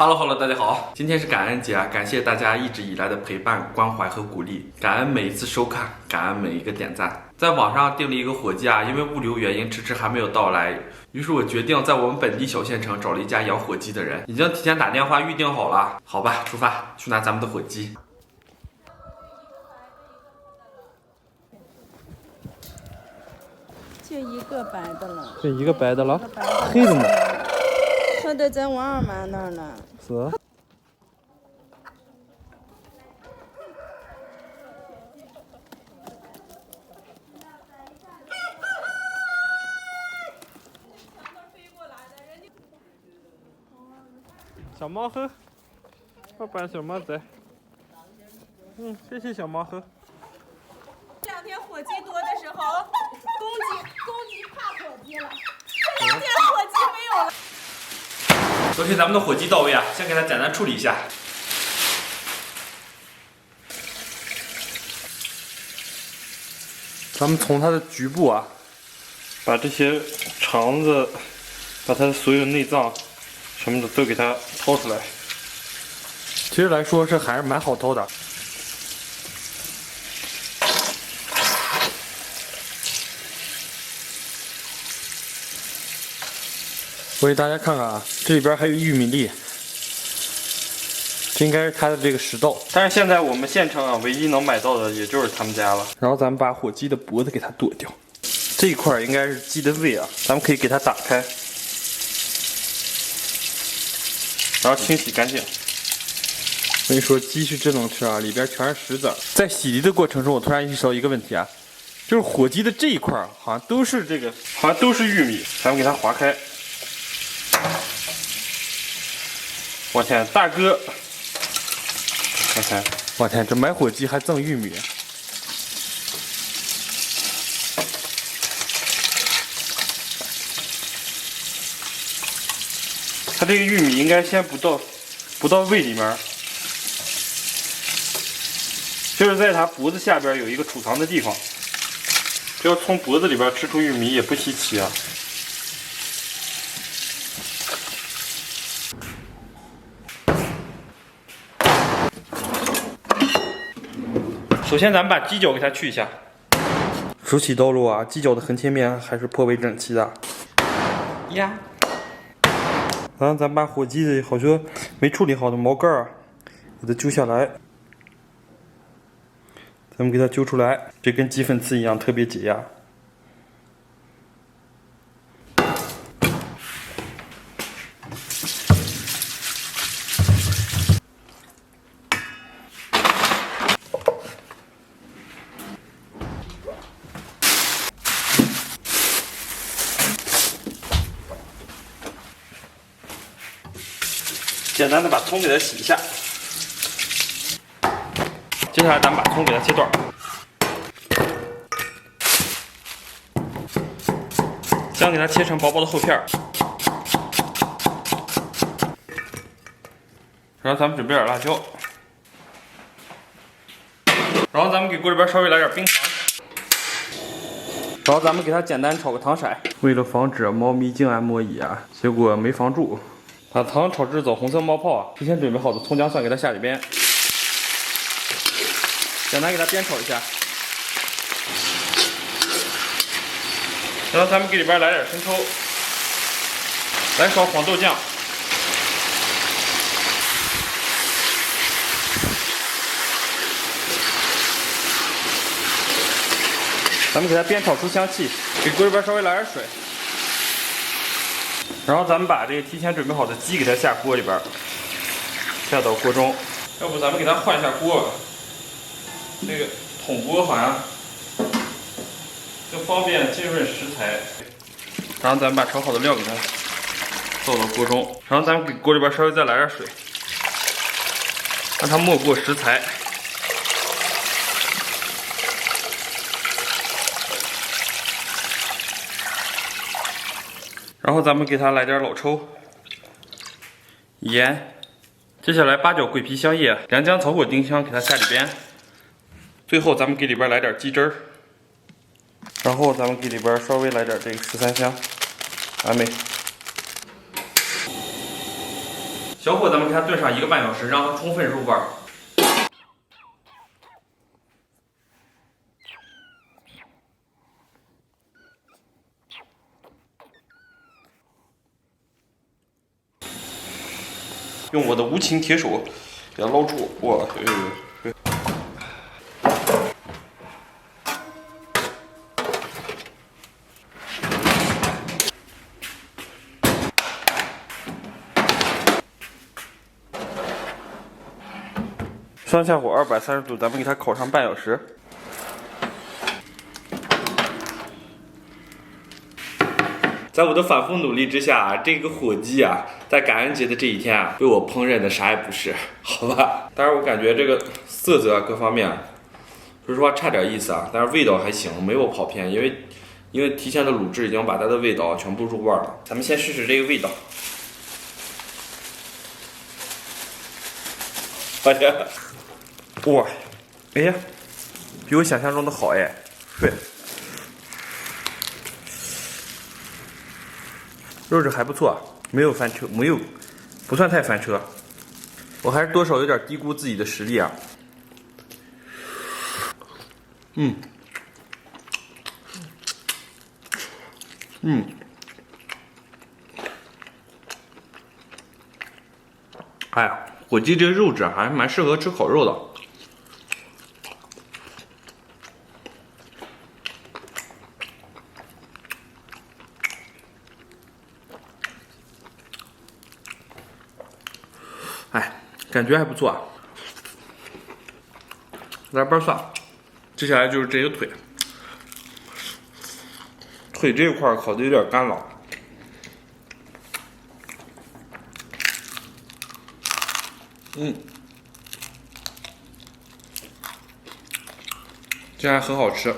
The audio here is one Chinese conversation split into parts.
Hello，大家好，今天是感恩节啊，感谢大家一直以来的陪伴、关怀和鼓励，感恩每一次收看，感恩每一个点赞。在网上订了一个火鸡啊，因为物流原因迟迟还没有到来，于是我决定在我们本地小县城找了一家养火鸡的人，已经提前打电话预定好了。好吧，出发去拿咱们的火鸡。就一个白的了，就一个白的了，黑的呢？黑的在王二妈那儿呢。是。小猫猴，爸爸小猫仔。谢谢小猫猴。这两天火鸡多的时候，公鸡怕火鸡了。这两天火鸡没有了。昨天咱们的火鸡到位啊，先给它简单处理一下。咱们从它的局部啊，把这些肠子，把它的所有内脏什么的都给它掏出来。其实来说，这还是蛮好掏的。我给大家看看啊，这里边还有玉米粒，这应该是它的这个食道。但是现在我们县城啊，唯一能买到的也就是他们家了。然后咱们把火鸡的脖子给它剁掉，这一块应该是鸡的胃啊，咱们可以给它打开，然后清洗干净。我跟你说，鸡是真能吃啊，里边全是石子。在洗涤的过程中，我突然意识到一个问题啊，就是火鸡的这一块好像都是玉米，咱们给它划开。我天，大哥！我天，这买火鸡还赠玉米。它这个玉米应该先不到胃里面，就是在它脖子下边有一个储藏的地方。这要从脖子里边吃出玉米也不稀奇啊。首先，咱们把鸡脚给它去一下。手起刀落啊，鸡脚的横切面还是颇为整齐的。呀，然后咱们把火鸡的好些没处理好的毛盖啊，给它揪下来。咱们给它揪出来，这跟鸡粉刺一样，特别解压。简单的把葱给它洗一下，接下来咱们把葱给它切段，先给它切成薄薄的厚片儿，然后咱们准备点辣椒，然后咱们给锅里边稍微来点冰糖，然后咱们给它简单炒个糖色。为了防止猫咪静按摩椅啊，结果没防住。把糖炒至枣红色冒泡啊！提前准备好的葱姜蒜给它下里边，简单给它煸炒一下。然后咱们给里边来点生抽，来勺黄豆酱，咱们给它煸炒出香气，给锅里边稍微来点水。然后咱们把这个提前准备好的鸡给它下锅里边，下到锅中。要不咱们给它换一下锅，那个桶锅好像更方便浸润食材。然后咱们把炒好的料给它倒到锅中，然后咱们给锅里边稍微再来点水，让它没过食材。然后咱们给它来点老抽、盐，接下来八角、桂皮、香叶、良姜、草果、丁香给它下里边。最后咱们给里边来点鸡汁儿，然后咱们给里边稍微来点这个13香，完美。小火咱们给它炖上1个半小时，让它充分入味儿。用我的无情铁手给它捞住，哇！上下火230度，咱们给它烤上半小时。在我的反复努力之下，这个火鸡啊，在感恩节的这一天啊，被我烹饪的啥也不是，好吧？当然，我感觉这个色泽啊各方面，说实话差点意思啊，但是味道还行，没有跑偏，因为提前的卤制已经把它的味道全部入味了。咱们先试试这个味道。哎呀，哇，哎呀，比我想象中的好哎，对，肉质还不错，没有翻车，不算太翻车。我还是多少有点低估自己的实力啊。哎呀，火鸡这个肉质还蛮适合吃烤肉的。哎，感觉还不错啊。来瓣蒜，接下来就是这个腿，腿这一块烤的有点干了。这还很好吃。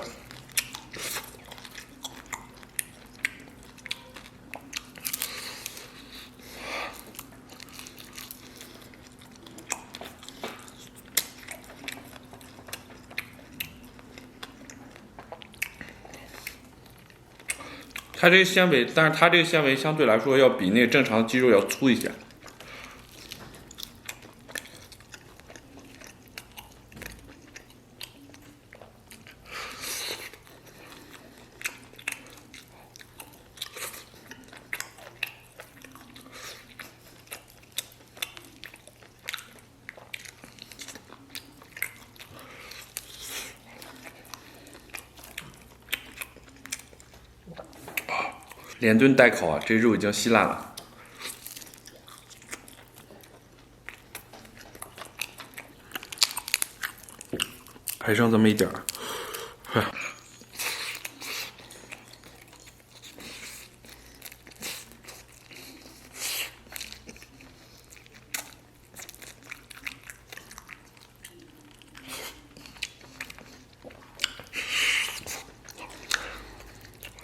它这个纤维，但是它这个纤维相对来说要比那个正常的鸡肉要粗一些。连炖带烤啊，这肉已经稀烂了。还剩这么一点儿。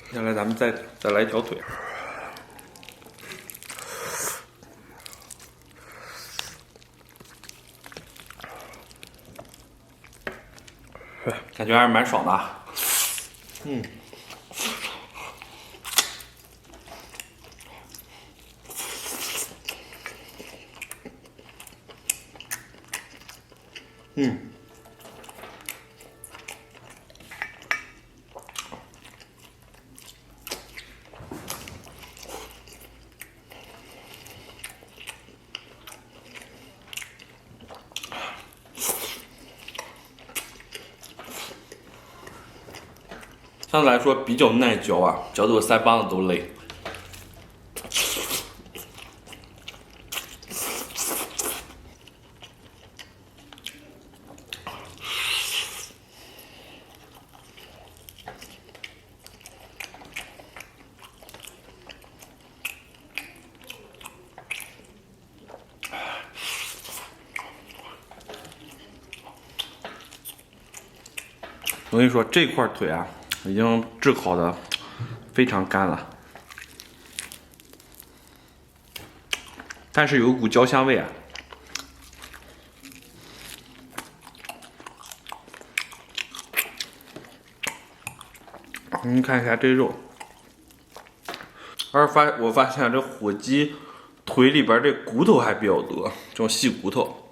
接下来咱们再来一条腿。感觉还是蛮爽的啊。相对来说比较耐嚼啊，嚼得我腮帮子都累。我跟你说，这块腿啊，已经炙烤的非常干了，但是有一股焦香味啊。你看一下这肉，我发现这火鸡腿里边这骨头还比较多，这种细骨头。